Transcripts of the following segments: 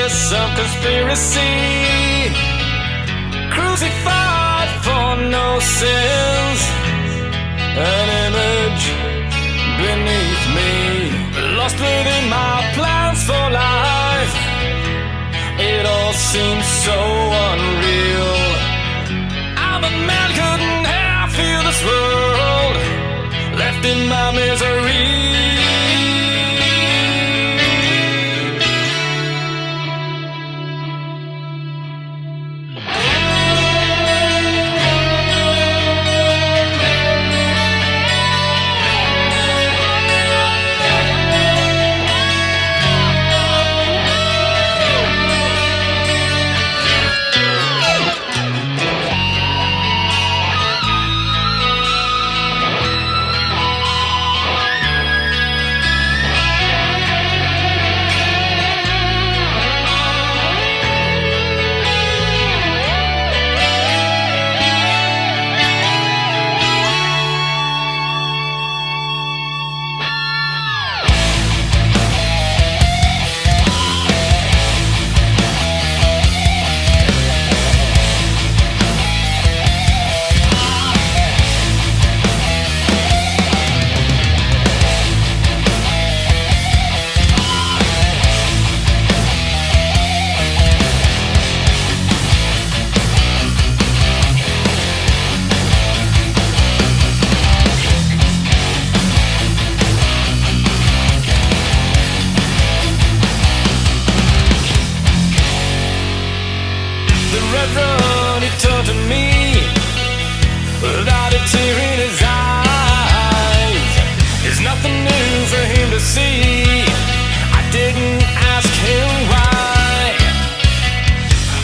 some conspiracy, crucified for no sins, an image beneath me, lost within my plans for life. It all seems so unreal. I'm a man who couldn't have feel this world, left in my misery. He turned to me without a tear in his eyes. There's nothing new for him to see. I didn't ask him why.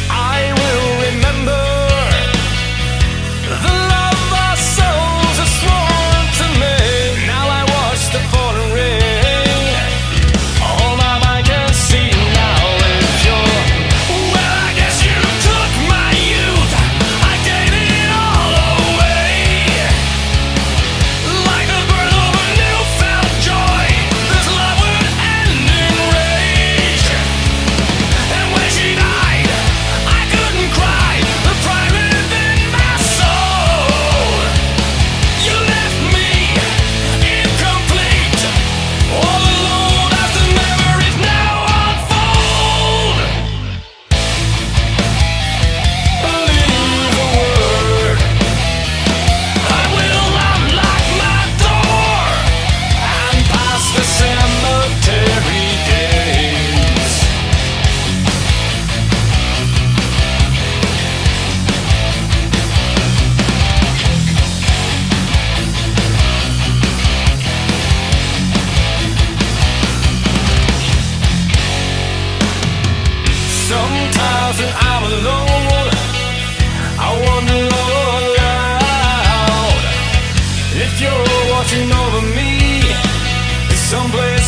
I will remember the love our souls have sworn to make. Now I watch the falling rain. All my mind can see now is your. Well, I guess you took my youth. I gave it all away. Like the birth of a newfound joy, this love would end in rage. And when she died, I couldn't cry. The pride within my soul. You left me incomplete, all alone as the memories now unfold. Leave a word. I will unlock my door and pass the cemetery gates. Sometimes when I'm alone, I wonder aloud if you're watching over me someplace